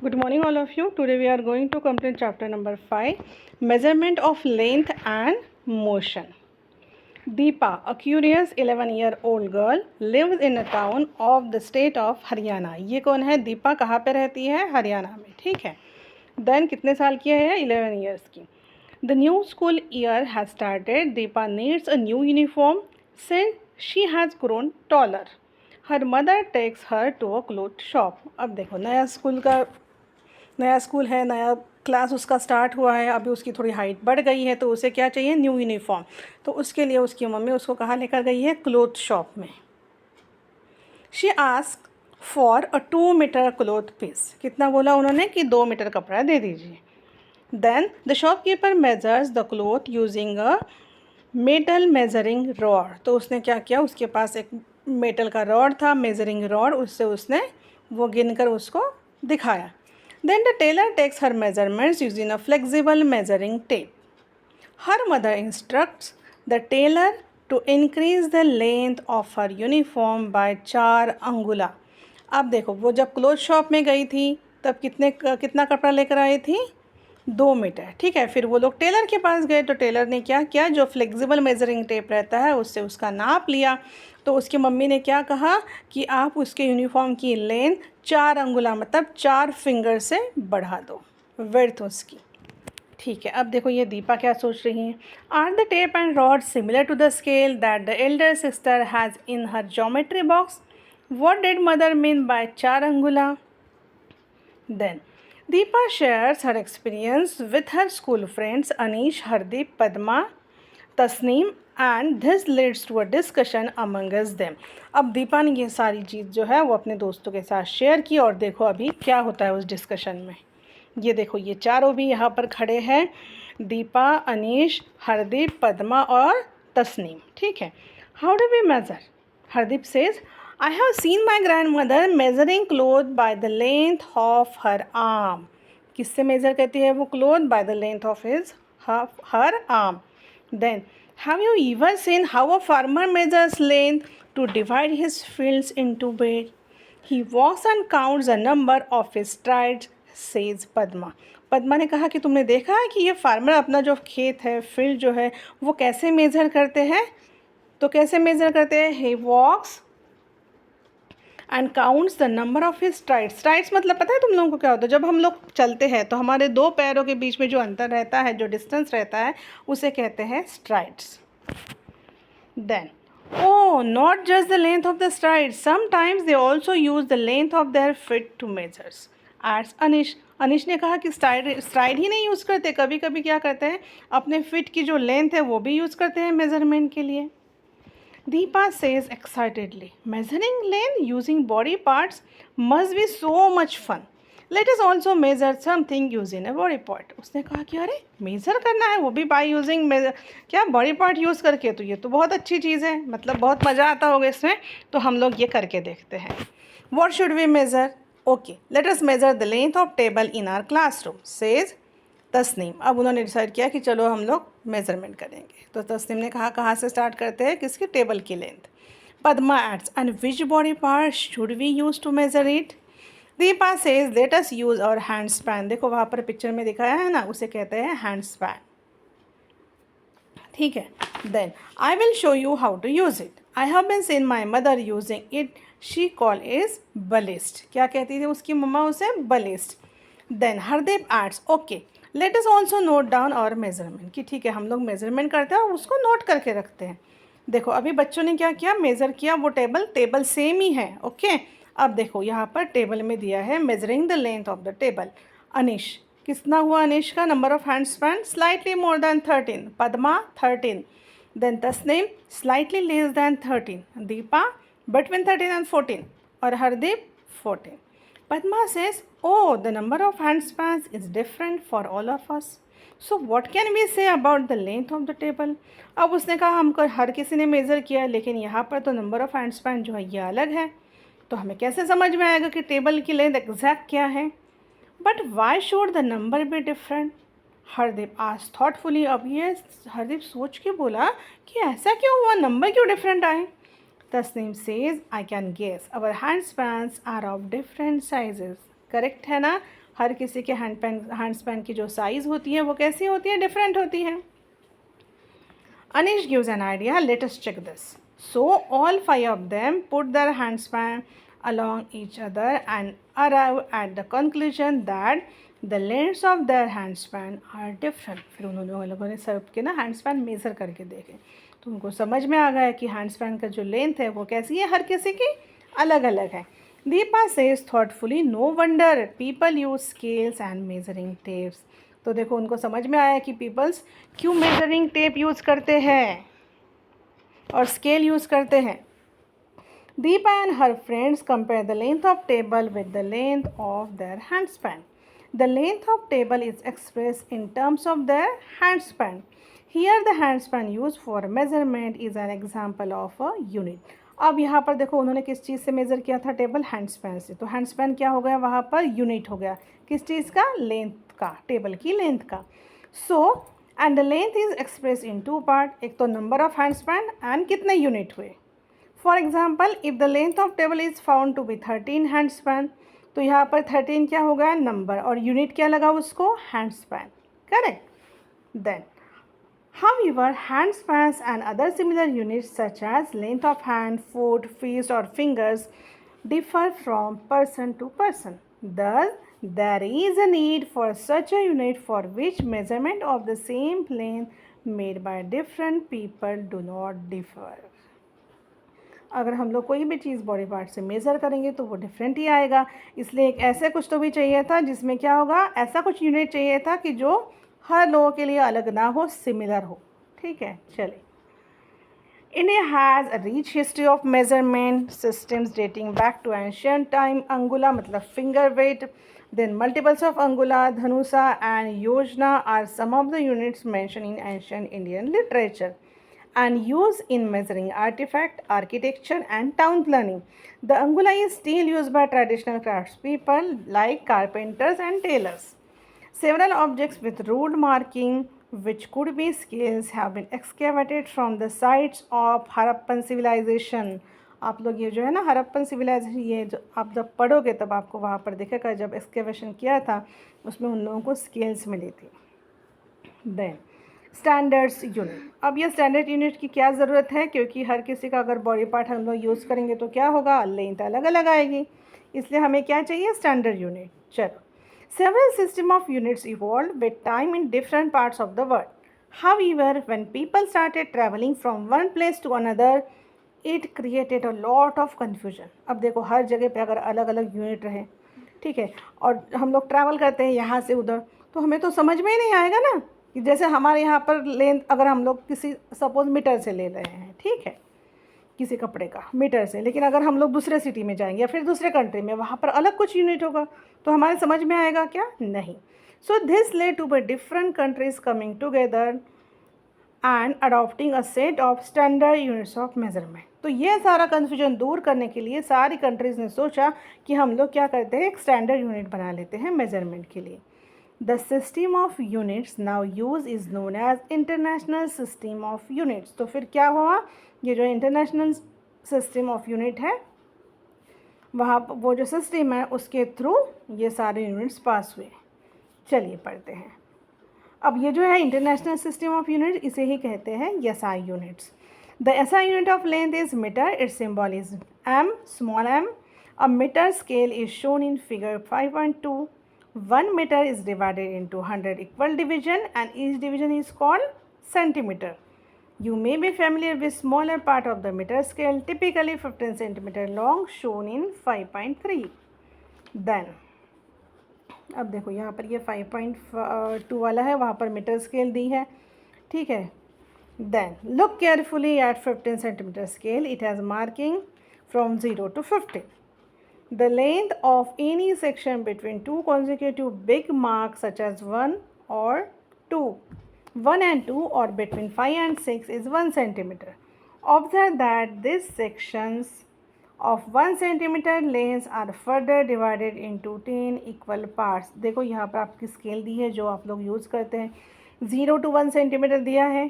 Good morning, all of you. Today we are going to complete chapter number 5, Measurement of Length and Motion. Deepa, a curious 11-year-old girl, lives in a town of the state of Haryana. ये कौन है? दीपा कहाँ पे रहती है? हरियाणा में. ठीक है. Then कितने साल की है? 11 years की. The new school year has started. Deepa needs a new uniform since she has grown taller. Her mother takes her to a cloth shop. अब देखो नया स्कूल है, नया क्लास उसका स्टार्ट हुआ है, अभी उसकी थोड़ी हाइट बढ़ गई है, तो उसे क्या चाहिए? New uniform. तो उसके लिए उसकी मम्मी उसको कहाँ लेकर गई है? क्लोथ शॉप में. She ask for a 2 metre cloth piece. कितना बोला उन्होंने? कि 2 मीटर कपड़ा दे दीजिए. Then the shopkeeper measures the cloth using a metal measuring rod. तो उसने क्या किया? उसके पास एक मेटल का रॉड था, मेजरिंग रॉड, उससे उसने वो गिनकर उसको दिखाया. Then the tailor takes her measurements using a flexible measuring tape. Her mother instructs the tailor to increase the length of her uniform by 4 अंगुला. अब देखो, वो जब क्लोथ शॉप में गई थी तब कितना कपड़ा लेकर आई थी? 2 मीटर. ठीक है. फिर वो लोग टेलर के पास गए तो टेलर ने क्या किया? जो फ्लेक्सिबल मेजरिंग टेप रहता है उससे उसका नाप लिया. तो उसकी मम्मी ने क्या कहा? कि आप उसके यूनिफॉर्म की लेंथ 4 अंगुला मतलब 4 फिंगर से बढ़ा दो, विड्थ उसकी. ठीक है. अब देखो ये दीपा क्या सोच रही हैं. Are the tape and rod similar to the scale that the elder sister has in her geometry box? What did mother mean by 4 angula? Then Deepa shares her experience with her school friends Anish, Hardeep, Padma, Tasneem and this leads to a discussion amongst them. अब दीपा ने ये सारी चीज़ जो है वो अपने दोस्तों के साथ शेयर की और देखो अभी क्या होता है उस डिस्कशन में. ये देखो ये चारों भी यहाँ पर खड़े हैं, दीपा, अनीश, हरदीप, पद्मा और तस्नीम. ठीक है. How do we measure? Hardeep says, I have seen my grandmother measuring cloth by the length of her arm. किससे मेज़र करती है वो cloth? By the length of her arm. Then, have you ever seen how a farmer measures length to divide his fields into bed? He walks and counts the number of his strides, says Padma. Padma ने कहा कि तुमने देखा है कि ये farmer अपना जो खेत है, फील्ड जो है, वो कैसे मेज़र करते हैं? तो कैसे मेज़र करते हैं? He walks and counts the number of his strides. Strides मतलब पता है तुम लोगों को क्या होता है? जब हम लोग चलते हैं तो हमारे 2 पैरों के बीच में जो अंतर रहता है, जो डिस्टेंस रहता है, उसे कहते हैं strides. Then oh, not just the length of the strides. Sometimes they also use the length of their feet to measures. Adds Anish. अनिश ने कहा कि स्ट्राइड ही नहीं यूज़ करते, कभी कभी क्या करते हैं? अपने फिट की जो लेंथ है वो भी यूज़ करते हैं मेज़रमेंट के लिए. Deepa says excitedly, measuring length using body parts must be so much fun. Let us also measure something using a body part. उसने कहा कि अरे मेज़र करना है वो भी by using क्या बॉडी पार्ट यूज़ करके? तो ये तो बहुत अच्छी चीज़ है, मतलब बहुत मज़ा आता होगा इसमें. तो हम लोग ये करके देखते हैं. What should we measure? Okay, let us measure the length of table in our classroom, says Tasneem. अब उन्होंने डिसाइड किया कि चलो हम लोग मेज़रमेंट करेंगे. तो तस्नीम ने कहा कहाँ से स्टार्ट करते हैं? किसकी? टेबल की length. Padma adds, and which body part should we use to measure it? Deepa says, let us use our hand span. देखो वहाँ पर पिक्चर में दिखाया है ना, उसे कहते हैं हैंड स्पैन. ठीक है. Then I will show you how to use it. I have been seen my mother using it. She call is balisht. क्या कहती थी उसकी मम्मा उसे? बलिस्ट. Then Hardeep adds, okay let us also note down our measurement. कि ठीक है हम लोग मेज़रमेंट करते हैं और उसको नोट करके रखते हैं. देखो अभी बच्चों ने क्या किया? मेज़र किया. वो टेबल सेम ही है. ओके. अब देखो यहाँ पर टेबल में दिया है measuring the length of the table. Anish, कितना हुआ अनिश का number of hand span? Slightly more than 13. Padma 13. Then Tasneem slightly less than 13. Deepa between 13 and 14. और Hardeep 14. Padma says, oh, the number of handspans is different for all of us. So what can we say about the length of the table? अब उसने कहा हमको हर किसी ने measure किया, लेकिन यहाँ पर तो नंबर ऑफ़ हैंडस्पैन जो है ये अलग है. तो हमें कैसे समझ में आएगा कि टेबल की लेंथ एग्जैक्ट क्या है? But why should the number be different? Hardeep आज थॉटफुली. अब ये हरदीप सोच के बोला कि ऐसा क्यों हुआ, नंबर क्यों डिफरेंट आए? Tasneem says, I can guess. Our handspans are of different sizes. Correct है ना? हर किसी के हैंड स्पैन की जो साइज़ होती है वो कैसी होती है, डिफरेंट होती है. Anish gives an idea. Let us check this. So all five of them put their handspan along each other and arrive at the conclusion that the lengths of their handspan are different. फिर उन्होंने लोगों ने सबके ना हैंडस्पैन measure करके देखे तो उनको समझ में आ गया कि हैंडस्पैन का जो लेंथ है वो कैसी है, हर किसी की अलग अलग है. Deepa says thoughtfully, no wonder people use scales and measuring tapes. तो देखो उनको समझ में आया कि पीपल्स क्यों मेजरिंग टेप यूज़ करते हैं और स्केल यूज़ करते हैं. Deepa and her friends compare the length of table with the length of their hand span. The length of table is express in terms of their hand span. Here the hand span use for measurement is an example of a unit. अब यहाँ पर देखो उन्होंने किस चीज़ से measure किया था, table hand span से. तो हैंड स्पैन क्या हो गया वहाँ पर, यूनिट हो गया. किस चीज़ का, लेंथ का, टेबल की लेंथ का. So and the length is express in two part, एक तो number of hand span and कितने यूनिट हुए. For example if the length of table is found to be 13 hand span, तो यहाँ पर 13 क्या हो गया, नंबर, और यूनिट क्या लगा उसको, hand span. Correct. Then however, hand spans and other similar units such as length of hand, foot, fist or fingers differ from person to person. Thus, there is a need for such a unit for which measurement of the same length made by different people do not differ. अगर हम लोग कोई भी चीज़ body part से measure करेंगे तो वो different ही आएगा. इसलिए एक ऐसे कुछ तो भी चाहिए था जिसमें क्या होगा, ऐसा कुछ यूनिट चाहिए था कि जो हर लोगों के लिए अलग ना हो, सिमिलर हो. ठीक है, चलिए. India has a rich history of measurement systems dating back to ancient time. Angula मतलब finger width, then multiples of angula, dhanusha and yojana are some of the units mention in ancient Indian literature and used in measuring artifact, architecture and town planning. The angula is still used by traditional craftspeople like carpenters and tailors. Several objects with rude marking, which could be scales, have been excavated from the sites of Harappan civilization. आप लोग ये जो है ना Harappan civilisation, ये जो आप जब पढ़ोगे तब आपको वहाँ पर दिखेगा जब एक्सकेवेशन किया था उसमें उन लोगों को स्केल्स मिली थी. Then standards unit. अब ये स्टैंडर्ड यूनिट की क्या ज़रूरत है, क्योंकि हर किसी का अगर बॉडी पार्ट हम लोग यूज़ करेंगे तो क्या होगा, लेंथ अलग अलग आएगी. इसलिए हमें क्या चाहिए, स्टैंडर्ड यूनिट. चलो. Several system of units evolve with time in different parts of the world. However when people started travelling from one place to another it created a lot of confusion. अब देखो हर जगह पे अगर अलग अलग unit रहे, ठीक है, और हम लोग ट्रैवल करते हैं यहाँ से उधर, तो हमें तो समझ में ही नहीं आएगा ना कि जैसे हमारे यहाँ पर लेंथ अगर हम लोग किसी सपोज मीटर से ले रहे हैं, ठीक है, किसी कपड़े का मीटर से, लेकिन अगर हम लोग दूसरे सिटी में जाएंगे या फिर दूसरे कंट्री में, वहाँ पर अलग कुछ यूनिट होगा, तो हमारे समझ में आएगा क्या, नहीं. So this led to be different countries coming together and adopting a set of standard units of measurement. तो ये सारा कन्फ्यूजन दूर करने के लिए सारी कंट्रीज़ ने सोचा कि हम लोग क्या करते हैं, एक स्टैंडर्ड यूनिट बना लेते हैं मेजरमेंट के लिए. The system of units now used is known as International System of Units. तो फिर क्या हुआ, ये जो इंटरनेशनल सिस्टम ऑफ यूनिट है, वहाँ वो जो सिस्टम है उसके थ्रू ये सारे यूनिट्स पास हुए. चलिए पढ़ते हैं. अब ये जो है इंटरनेशनल सिस्टम ऑफ यूनिट, इसे ही कहते हैं SI units. The SI unit of length is metre. Its symbol is m, small m. A meter scale is shown in figure 5.2. 1 meter is divided into 100 equal division and each division is called centimeter. You may be familiar with smaller part of the meter scale, typically 15 centimeter long, shown in 5.3. Then अब देखो यहाँ पर ये 5.2 वाला है, वहाँ पर metre scale दी है, ठीक है. Then look carefully at 15 centimeter scale. It has marking from 0 to 15. The length of any section between two consecutive big marks such as 1 or 2, 1 and 2, or between 5 and 6 is 1 centimeter. Observe that these sections of 1 centimeter length are further divided into 10 equal parts. देखो यहाँ पर आपकी scale दी है जो आप लोग use करते हैं. 0 to 1 सेंटीमीटर दिया है,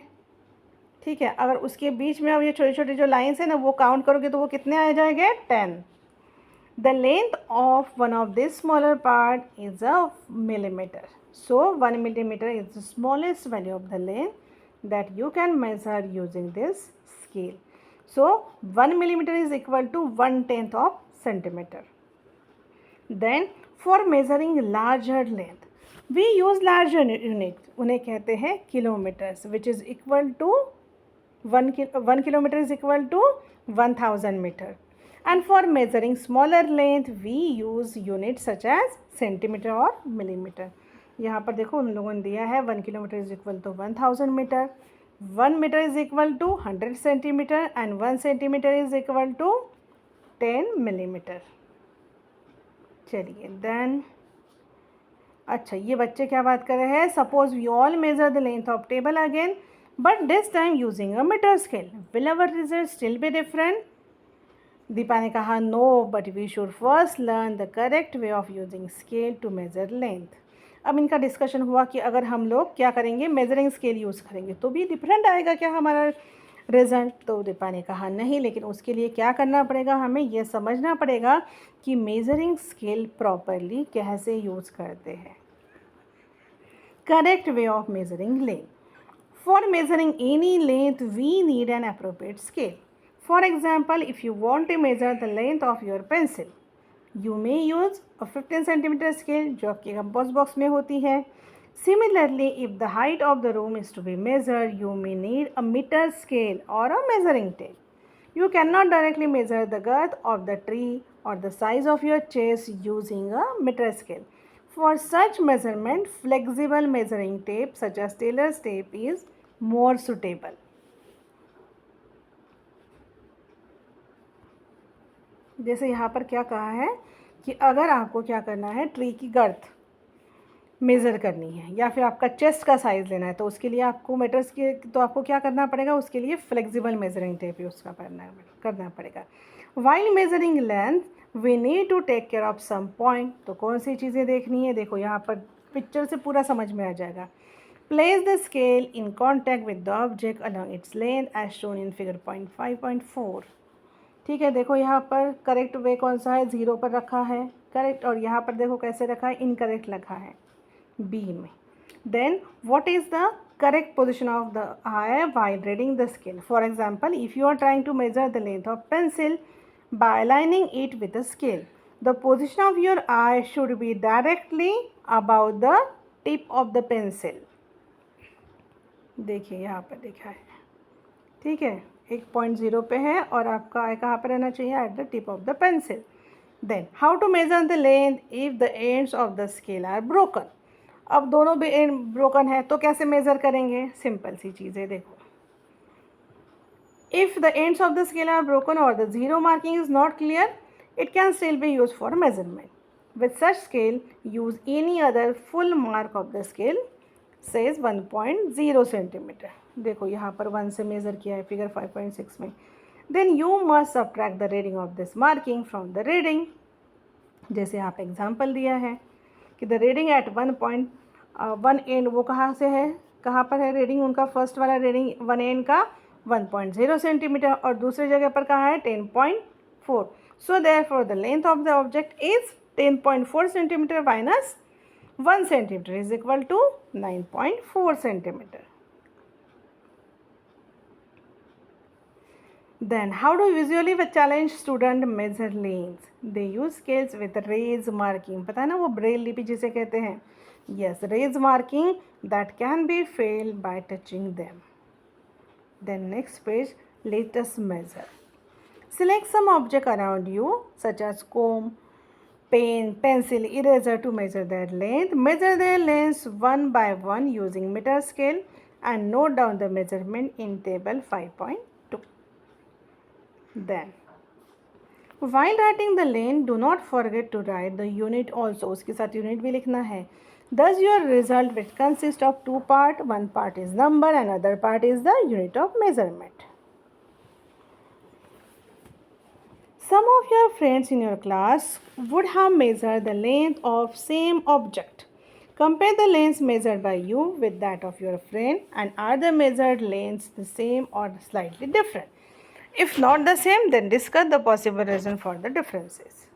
ठीक है. अगर उसके बीच में अब ये छोटे छोटे जो लाइन्स हैं ना वो काउंट करोगे तो वो कितने आ जाएंगे, 10. The length of one of this smaller part is a millimeter. So 1 millimeter is the smallest value of the length that you can measure using this scale. So 1 millimeter is equal to 1/10 of centimeter. Then for measuring larger length, we use larger unit. उन्हें कहते हैं kilometers, which is equal to 1 kilometer is equal to 1000 meter. And for measuring smaller length, we use units such as centimeter or millimeter. यहाँ पर देखो उन लोगों ने दिया है 1 kilometre is equal to 1000 metre, 1 metre is equal to 100 centimetre and 1 centimetre is equal to 10 millimetre. चलिए then अच्छा ये बच्चे क्या बात कर रहे हैं. Suppose we all measure the length of table again but this time using a metre scale. Will our result still be different? Deepa ने कहा no, but we should first learn the correct way of using scale to measure length. अब इनका discussion हुआ कि अगर हम लोग क्या करेंगे, मेजरिंग स्केल यूज़ करेंगे तो भी डिफरेंट आएगा क्या हमारा रिजल्ट. तो दीपा ने कहा नहीं, लेकिन उसके लिए क्या करना पड़ेगा, हमें यह समझना पड़ेगा कि मेजरिंग स्केल प्रॉपरली कैसे यूज़ करते हैं. Correct way of measuring length. For measuring any length we need an appropriate scale. For example, if you want to measure the length of your pencil, you may use a 15 centimeter scale जो आपके compost box में होती है. Similarly, if the height of the room is to be measured, you may need a meter scale or a measuring tape. You cannot directly measure the girth of the tree or the size of your chest using a meter scale. For such measurement, flexible measuring tape such as Taylor's tape is more suitable. जैसे यहाँ पर क्या कहा है कि अगर आपको क्या करना है, ट्री की गर्थ मेज़र करनी है या फिर आपका चेस्ट का साइज़ लेना है, तो उसके लिए आपको मीटर्स के तो आपको क्या करना पड़ेगा, उसके लिए फ्लेक्सिबल मेजरिंग टेप यूज़ करना पड़ेगा. While measuring length we need to take care of some point. तो कौन सी चीज़ें देखनी है, देखो यहाँ पर पिक्चर से पूरा समझ में आ जाएगा. Place the scale in contact with the object along its length as shown in figure 5.4. ठीक है, देखो यहाँ पर करेक्ट वे कौन सा है, 0 पर रखा है करेक्ट, और यहाँ पर देखो कैसे रखा है, इनकरेक्ट रखा है बी में. Then what is the correct position of the eye while reading the scale. For example, if you are trying to measure the length of pencil by aligning it with the scale, the position of your eye should be directly about the tip of the pencil. देखिए यहाँ पर लिखा है, ठीक है, 1.0 पे है और आपका आई कहाँ पर रहना चाहिए, at the tip of the pencil. Then how to measure the length if the ends of the scale are broken. अब दोनों भी एंड ब्रोकन है तो कैसे मेज़र करेंगे, सिंपल सी चीज़ है. देखो, if the ends of the scale are broken और the zero marking is not clear, it can still be use for measurement. With such scale use any other full mark of the scale says 1.0 centimetre. देखो यहाँ पर 1 से measure किया है figure 5.6 में. Then you must subtract the reading of this marking from the reading. जैसे यहाँ पे एग्जांपल दिया है कि द रीडिंग एट 1 एंड, वो कहाँ से है, कहाँ पर है रीडिंग, उनका फर्स्ट वाला रीडिंग 1 एंड का 1.0 सेंटीमीटर और दूसरी जगह पर कहाँ है 10.4. So therefore the length of the object is 10.4 centimetre minus 1 centimetre is equal to 9.4 centimetre. Then how do visually the challenge student measure lengths? They use scales with raised marking. पता है ना वो ब्रेल लिपि जिसे कहते हैं. Yes, raised marking that can be felt by touching them. Then next page, let us measure. Select some object around you such as comb, pen, pencil, eraser to measure their length. Measure their lengths one by one using meter scale and note down the measurement in table 5.2. Then, while writing the length, do not forget to write the unit also. उसके साथ unit भी लिखना है. Thus, your result will consist of 2 parts. One part is number and other part is the unit of measurement. Some of your friends in your class would have measured the length of same object. Compare the lengths measured by you with that of your friend, and are the measured lengths the same or slightly different? If not the same, then discuss the possible reason for the differences.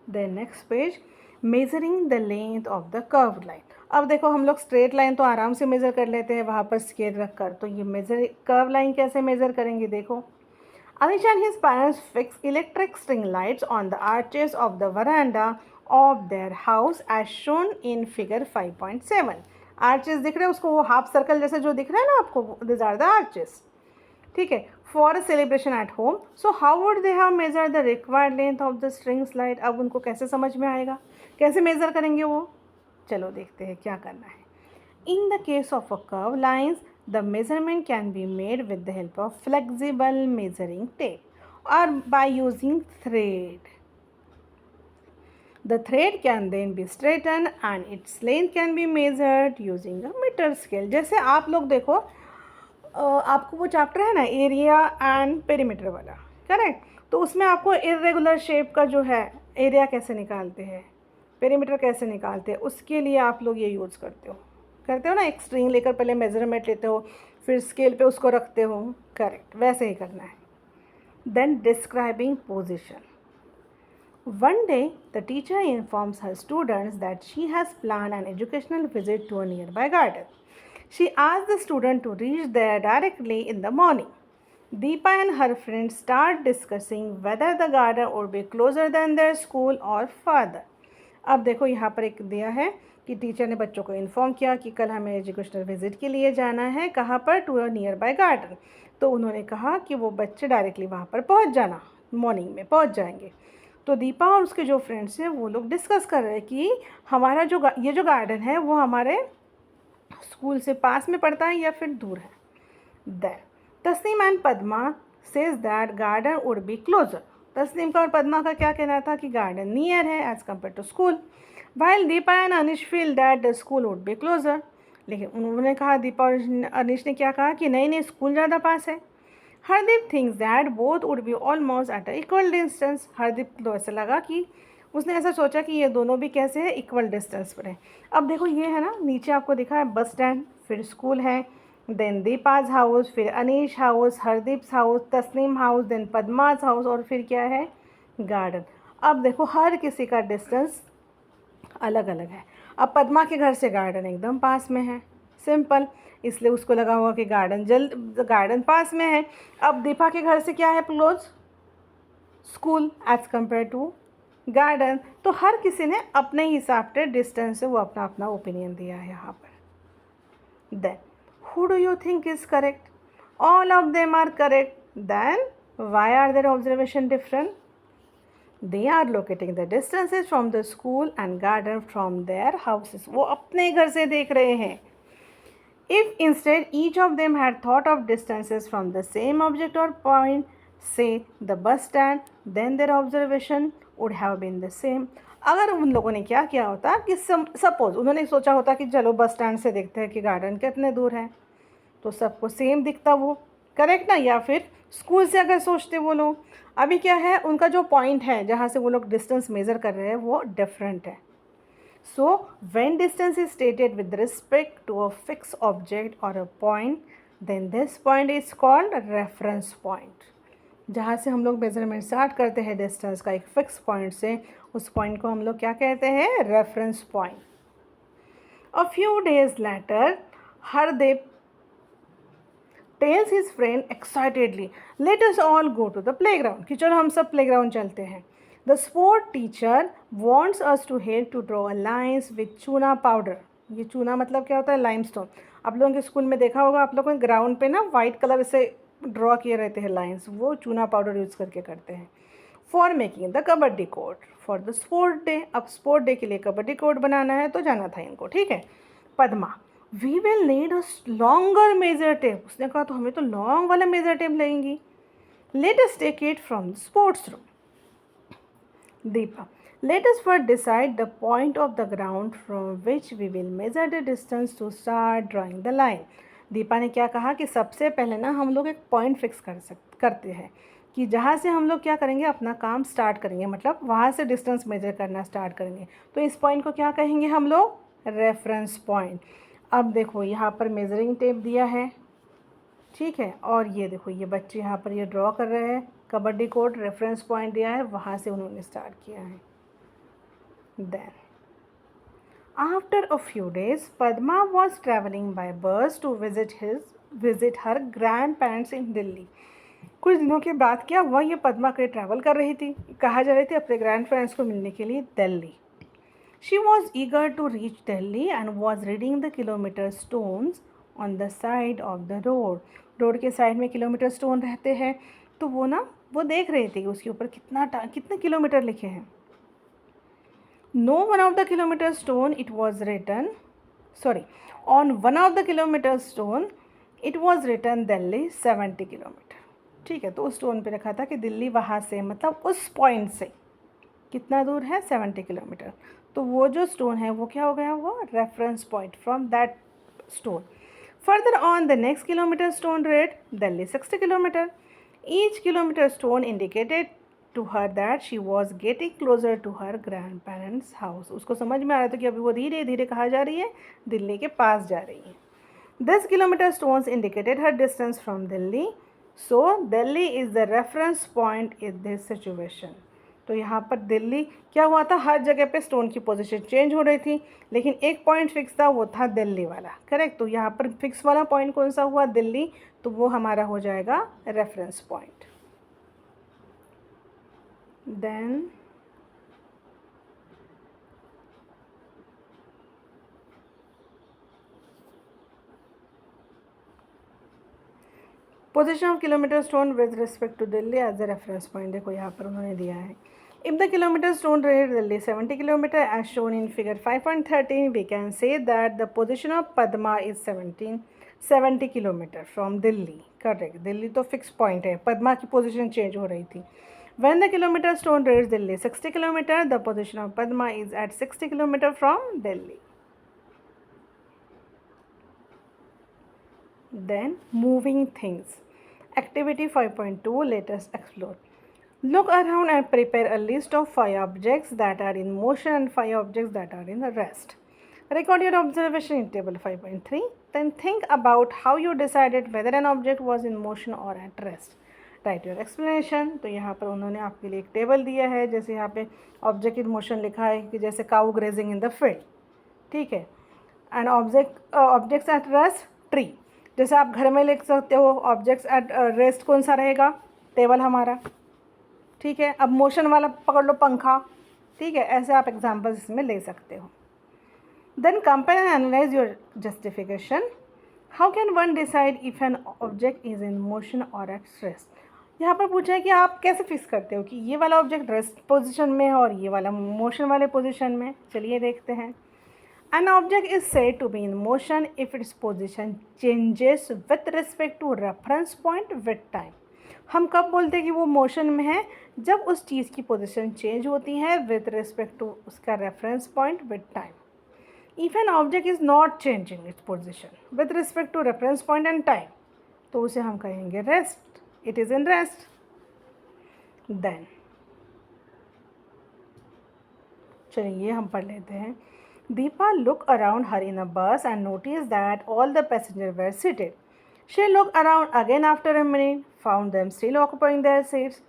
Then next page, measuring the length of the curve line. अब देखो हम लोग straight line तो आराम से measure कर लेते हैं वहाँ पर स्केल रख कर, तो ये मेज़र कर्व लाइन कैसे मेज़र करेंगे देखो। Anish and his parents fixed electric string lights on the arches of the veranda of their house as shown in figure 5.7। Arches दिख रहे हैं उसको, वो हाफ सर्कल जैसे जो दिख रहा है ना आपको, दिस आर द आर्चेस, ठीक है, for a celebration at home. So how would they have measure the required length of the string slide. अब उनको कैसे समझ में आएगा, कैसे मेज़र करेंगे वो, चलो देखते हैं क्या करना है। In the case of a curved lines, the measurement can be made with the help of flexible measuring tape or by using thread. The thread can then be straightened and its length can be measured using a meter scale। जैसे आप लोग देखो आपको वो chapter है ना area and perimeter वाला, correct, तो उसमें आपको इरेगुलर शेप का जो है एरिया कैसे निकालते हैं, पेरीमीटर कैसे निकालते हैं, उसके लिए आप लोग ये यूज़ करते हो ना, एक स्ट्रिंग लेकर पहले मेजरमेंट लेते हो फिर स्केल पे उसको रखते हो, करेक्ट, वैसे ही करना है। Then describing position. One day the teacher informs her students that she has planned an educational visit to a nearby garden. She asks the student to reach there directly in the morning. Deepa and her friends start discussing whether the garden would be closer than their school or farther. अब देखो यहाँ पर एक दिया है कि teacher ने बच्चों को इन्फॉर्म किया कि कल हमें एजुकेशनल विजिट के लिए जाना है, कहाँ पर, to a nearby garden. तो उन्होंने कहा कि वो बच्चे डायरेक्टली वहाँ पर पहुँच जाना, मॉर्निंग में पहुँच जाएंगे। तो दीपा और उसके जो फ्रेंड्स हैं वो लोग डिस्कस कर रहे हैं कि हमारा जो ये जो गार्डन है वो हमारे स्कूल से पास में पड़ता है या फिर दूर है। Then Tasneem and Padma says that garden would be closer. Tasneem का और पद्मा का क्या कहना था कि गार्डन नियर है as compare to school, while Deepa and Anish feel that the school would be closer. लेकिन उन्होंने कहा, दीपा और अनिश ने क्या कहा कि नहीं नहीं स्कूल ज़्यादा पास है। Hardeep thinks that both would be almost at a equal distance. Hardeep को ऐसा लगा कि उसने ऐसा सोचा कि ये दोनों भी कैसे है, इक्वल डिस्टेंस पर है। अब देखो ये है ना, नीचे आपको दिखा है बस स्टैंड, फिर स्कूल है, देन दीपाज हाउस, फिर Anish house, Hardeep's house, Tasneem house, then Padma's house, और फिर क्या है, गार्डन। अब देखो हर किसी का डिस्टेंस अलग अलग है। अब पद्मा के घर से गार्डन एकदम पास में है, सिंपल, इसलिए उसको लगा होगा कि गार्डन पास में है। अब दीपा के घर से क्या है close, school as compare to garden. तो हर किसी ने अपने हिसाब से डिस्टेंस से वो अपना अपना ओपिनियन दिया है यहाँ पर। Then who do you think is correct? All of them are correct. Then why are their observation different? They are locating the distances from the school and garden from their houses. वो अपने घर से देख रहे हैं। If instead each of them had thought of distances from the same object or point, say the bus stand, then their observation would have been the same. अगर उन लोगों ने क्या किया होता कि सपोज उन्होंने सोचा होता कि चलो बस स्टैंड से देखते हैं कि गार्डन कितने दूर है, तो सबको सेम दिखता वो, करेक्ट ना। या फिर स्कूल से अगर सोचते वो लोग, अभी क्या है उनका जो पॉइंट है जहाँ से वो लोग डिस्टेंस मेज़र कर रहे हैं वो डिफरेंट है। So when distance is stated with respect to a fix object और a point, then this point is called reference point. जहाँ से हम लोग मेजरमेंट स्टार्ट करते हैं डिस्टेंस का एक फिक्स पॉइंट से, उस पॉइंट को हम लोग क्या कहते हैं, reference point. A few days later Hardeep tells his friend excitedly, let us all go to the playground, कि चलो हम सब प्लेग्राउंड चलते हैं। The sport teacher wants us to help to draw lines with चूना पाउडर। ये चूना मतलब क्या होता है, लाइमस्टोन। आप लोगों के स्कूल में देखा होगा, आप लोगों ने ग्राउंड पे ना वाइट कलर से ड्रॉ किए रहते हैं लाइन्स, वो चूना पाउडर यूज़ करके करते हैं। For making the kabaddi code for the sport day. अब स्पोर्ट डे के लिए कबड्डी कोड बनाना है तो जाना था इनको, ठीक है। Padma, we will need a longer measure tape. उसने कहा तो हमें तो लॉन्ग वाला मेजर टेप लगेंगी। Let us take it from sports room. Deepa, let us first decide the point of the ground from which we will measure the distance to start drawing the line. Deepa ने क्या कहा कि सबसे पहले ना हम लोग एक पॉइंट फिक्स करते हैं कि जहाँ से हम लोग क्या करेंगे, अपना काम स्टार्ट करेंगे, मतलब वहाँ से डिस्टेंस मेजर करना स्टार्ट करेंगे। तो इस पॉइंट को क्या कहेंगे हम लोग, रेफरेंस पॉइंट। अब देखो यहाँ पर मेजरिंग टेप दिया है, ठीक है, और ये देखो ये बच्चे यहाँ पर ये ड्रॉ कर रहे हैं, कबड्डी कोड रेफरेंस पॉइंट दिया है, वहाँ से उन्होंने स्टार्ट किया है। Then, after a few days, Padma was traveling by bus to visit her grandparents in Delhi. कुछ दिनों के बाद क्या हुआ, ये पद्मा कहीं ट्रैवल कर रही थी, कहाँ जा रही थी, अपने ग्रैंड पेरेंट्स को मिलने के लिए Delhi. She was eager to reach Delhi and was reading the kilometer stones on the side of the road. Road के साइड में किलोमीटर स्टोन रहते हैं, तो वो देख रही थी कि उसके ऊपर कितने किलोमीटर लिखे हैं. No one of the kilometer stone it was written, sorry, on one of the kilometer stone it was written Delhi 70 kilometre. ठीक है, तो उस स्टोन पे रखा था कि दिल्ली वहाँ से, मतलब उस पॉइंट से कितना दूर है, 70 किलोमीटर. तो वो जो स्टोन है वो क्या हो गया, वो reference point from that stone. Further on the next kilometre stone read Delhi 60 kilometre. Each kilometre stone indicated to her that she was getting closer to her grandparents house. उसको समझ में आ रहा था कि अभी वो धीरे धीरे कहाँ जा रही है, दिल्ली के पास जा रही है. 10 kilometre stones indicated her distance from Delhi. So Delhi is the reference point in this situation. तो यहाँ पर दिल्ली क्या हुआ था, हर जगह पे स्टोन की पोजीशन चेंज हो रही थी, लेकिन एक पॉइंट फिक्स था, वो था दिल्ली वाला. करेक्ट. तो यहाँ पर फिक्स वाला पॉइंट कौन सा हुआ, दिल्ली. तो वो हमारा हो जाएगा reference point. Then position of kilometre stone with respect to Delhi as a reference point. देखो यहाँ पर उन्होंने दिया है, if the kilometre stone read Delhi 70 kilometre as shown in figure 5.13 we can say that the position of Padma is 70 kilometre from Delhi. Correct. Delhi तो fix point है, पद्मा की position change हो रही थी. When the kilometre stone read Delhi 60 kilometre the position of Padma is at 60 kilometre from Delhi. Then moving things. Activity 5.2, let us explore. Look around and prepare a list of 5 objects that are in motion and 5 objects that are in rest. Record your observation in table 5.3. Then think about how you decided whether an object was in motion or at rest. Write your explanation. तो यहाँ पर उन्होंने आपके लिए एक table दिया है, जैसे यहाँ पे ऑब्जेक्ट इन मोशन लिखा है कि जैसे cow grazing in the field. ठीक है. And objects at rest tree. जैसे आप घर में लिख सकते हो ऑब्जेक्ट्स एट रेस्ट कौन सा रहेगा, टेबल हमारा. ठीक है. अब मोशन वाला पकड़ लो, पंखा. ठीक है. ऐसे आप एग्जाम्पल्स इसमें ले सकते हो. Then compare and analyse your justification. How can one decide if an object is in motion or at rest. यहाँ पर पूछा है कि आप कैसे फिक्स करते हो कि ये वाला ऑब्जेक्ट रेस्ट पोजिशन में है और ये वाला मोशन वाले पोजिशन में. चलिए देखते हैं. An object is said to be in motion if its position changes with respect to reference point with time. हम कब बोलते हैं कि वो मोशन में है, जब उस चीज़ की पोजीशन चेंज होती है विथ रिस्पेक्ट टू उसका reference point with time. If an object is not changing its position with respect to reference point and time, तो उसे हम कहेंगे rest. It is in rest. Then चलिए हम पढ़ लेते हैं. Deepa looked around her in a bus and noticed that all the passengers were seated. She looked around again after a minute, found them still occupying their seats.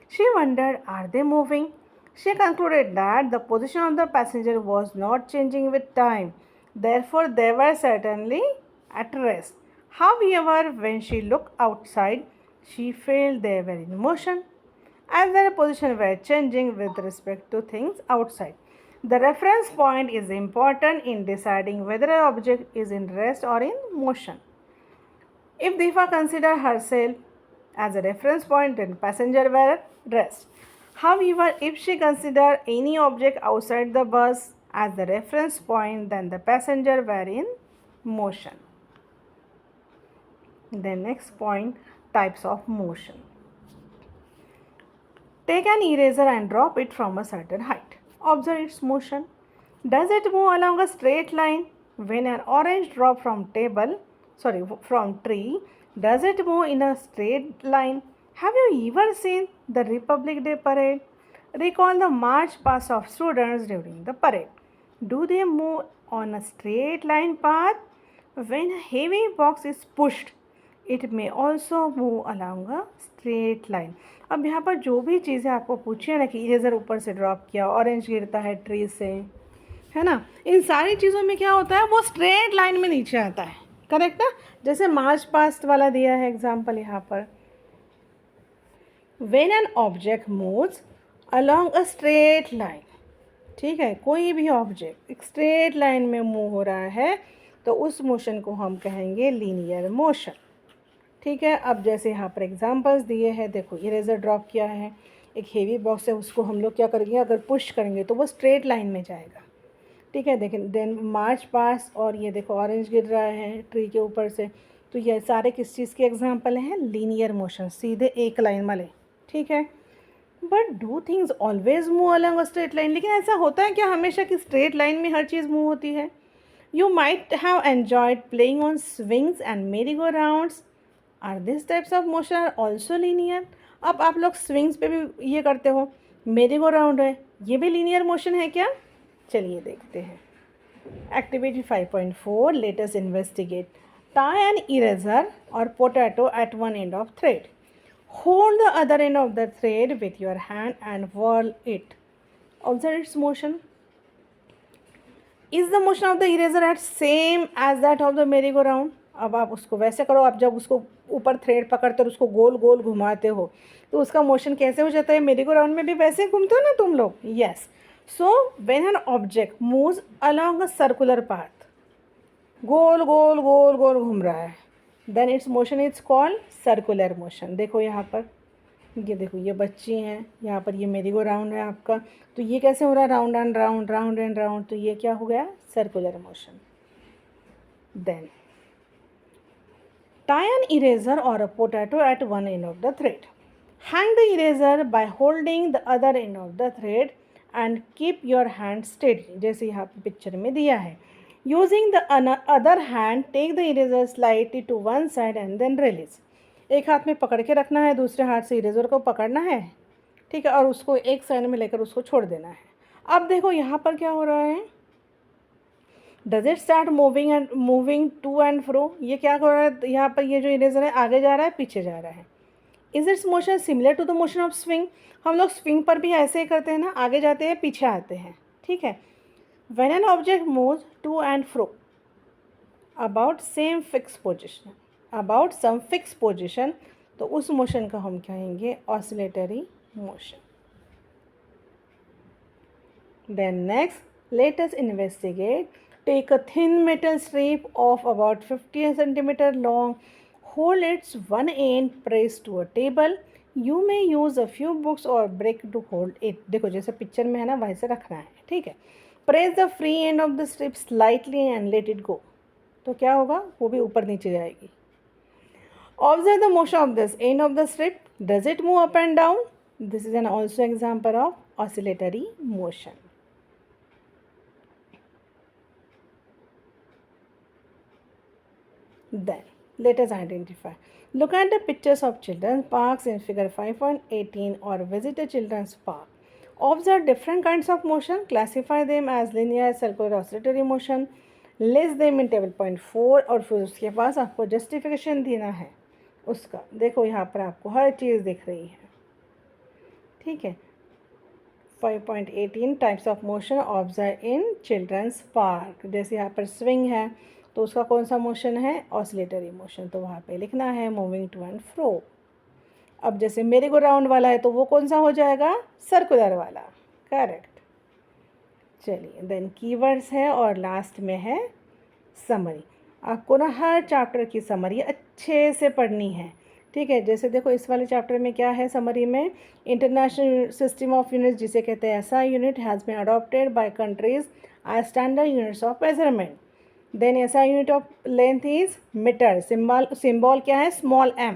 She wondered, are they moving? She concluded that the position of the passenger was not changing with time. Therefore, they were certainly at rest. However, when she looked outside, she felt they were in motion, as their position were changing with respect to things outside. The reference point is important in deciding whether an object is in rest or in motion. If Deepa considered herself as a reference point, then passengers were at rest. However, if she considered any object outside the bus as the reference point, then the passengers were in motion. The next point, types of motion. Take an eraser and drop it from a certain height. Observe its motion. Does it move along a straight line? When an orange drop from tree, does it move in a straight line? Have you ever seen the Republic Day parade? Recall the march past of students during the parade. Do they move on a straight line path? When a heavy box is pushed, it may also move along a straight line. अब यहाँ पर जो भी चीज़ें आपको पूछी है ना कि इरेज़र ऊपर से ड्रॉप किया, ऑरेंज गिरता है ट्री से, है ना, इन सारी चीज़ों में क्या होता है, वो स्ट्रेट लाइन में नीचे आता है, करेक्ट ना। जैसे मार्च पास्ट वाला दिया है एग्जाम्पल यहाँ पर, when an object moves along a straight line, ठीक है, कोई भी ऑब्जेक्ट एक स्ट्रेट लाइन में मूव हो रहा है तो उस मोशन को हम कहेंगे लीनियर मोशन, ठीक है। अब जैसे यहाँ पर एग्जांपल्स दिए हैं, देखो इरेज़र ड्रॉप किया है, एक हेवी बॉक्स है, उसको हम लोग क्या करेंगे, अगर पुश करेंगे तो वो स्ट्रेट लाइन में जाएगा, ठीक है। देखें, देन मार्च पास, और ये देखो ऑरेंज गिर रहा है ट्री के ऊपर से, तो ये सारे किस चीज़ के एग्जांपल हैं, लीनियर मोशन, सीधे एक लाइन वाले, ठीक है। But do things always move along a straight line, लेकिन ऐसा होता है क्या हमेशा कि स्ट्रेट लाइन में हर चीज़ मूव होती है। You might have enjoyed playing on swings and merry go rounds, are this types of motion are also linear. अब आप लोग स्विंग्स पे भी ये करते हो, मेरी गो राउंड है, ये भी लीनियर मोशन है क्या, चलिए देखते हैं। Activity 5.4, let us investigate. Tie an eraser और potato at one end of thread, hold the other end of the thread with your hand and whirl it. Observe its motion. Is the motion of the eraser at same as that of the merry-go-round? अब आप उसको वैसे करो, आप जब उसको ऊपर thread पकड़ते हो उसको गोल गोल घुमाते हो तो उसका मोशन कैसे हो जाता है, मेरी गो राउंड में भी वैसे घूमते हो ना तुम लोग, yes. So when an object moves along a circular path, गोल गोल गोल गोल घूम रहा है, then its motion is called circular motion. देखो यहाँ पर, ये देखो ये बच्ची हैं, यहाँ पर ये मेरी गो राउंड है आपका, तो ये कैसे हो रहा है, round and round, round and round, तो ये क्या हो गया, circular motion. Then tie an eraser or a potato at one end of the thread. Hang the eraser by holding the other end of the thread and keep your hand steady, जैसे यहाँ पे picture में दिया है। Using the other hand, take the eraser slightly to one side and then release. एक हाथ में पकड़ के रखना है, दूसरे हाथ से इरेजर को पकड़ना है, ठीक है, और उसको एक साइड में लेकर उसको छोड़ देना है। अब देखो यहाँ पर क्या हो रहा है, does it start moving to and fro, ये क्या हो रहा है यहाँ पर, ये जो इरेजर है आगे जा रहा है पीछे जा रहा है। Is its motion similar to the motion of swing, हम लोग स्विंग पर भी ऐसे ही करते हैं ना, आगे जाते हैं पीछे आते हैं, ठीक है। When an object moves to and fro about some fix position, तो उस मोशन का हम कहेंगे oscillatory motion. Then next, let us investigate. Take a thin metal strip of about 50 centimeter long, hold its one end pressed to a table. You may use a few books or brick to hold it. देखो जैसे picture में है ना वैसे रखना है, ठीक है। Press the free end of the strip slightly and let it go. तो क्या होगा, वो भी ऊपर नीचे जाएगी। Observe the motion of this end of the strip. Does it move up and down? This is an also example of oscillatory motion. Then let us identify. Look at the pictures of children's parks in figure 5.18 or visit a children's park. Observe different kinds of motion, classify them as linear, circular, oscillatory motion, list them in table point 4 और फिर उसके पास आपको justification देना है उसका। देखो यहाँ पर आपको हर चीज़ दिख रही है, ठीक है। 5.18 types of motion observe in childrens park, जैसे यहाँ पर स्विंग है तो उसका कौन सा मोशन है, ऑसिलेटरी मोशन, तो वहाँ पे लिखना है मूविंग टू एंड फ्रो। अब जैसे मेरी गो राउंड वाला है तो वो कौन सा हो जाएगा, सर्कुलर वाला, करेक्ट। चलिए देन कीवर्ड्स है और लास्ट में है समरी। आपको ना हर चैप्टर की समरी अच्छे से पढ़नी है, ठीक है। जैसे देखो इस वाले चैप्टर में क्या है समरी में, इंटरनेशनल सिस्टम ऑफ यूनिट्स जिसे कहते हैं SI unit has been adopted by countries as standard units of measurement. Then SI unit of length is metre, symbol क्या है, small m।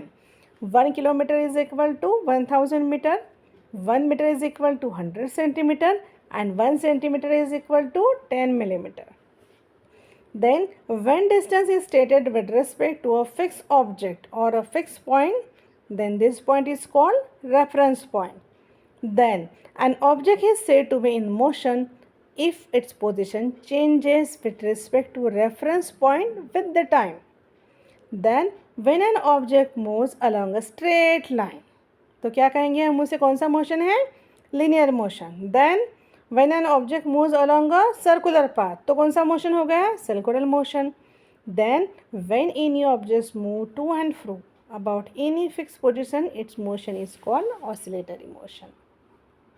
1 kilometre is equal to 1000 metre, 1 metre is equal to 100 centimetre and 1 centimeter is equal to 10 millimeter. Then when distance is stated with respect to a fixed object or a fixed point, then this point is called reference point. Then an object is said to be in motion if its position changes with respect to reference point with the time. Then when an object moves along a straight line, तो क्या कहेंगे हम उसे, कौन सा motion है, linear motion. Then when an object moves along a circular path, तो कौन सा मोशन हो गया, circular motion. Then when any objects move to and fro about any fix position, its motion is called oscillatory motion.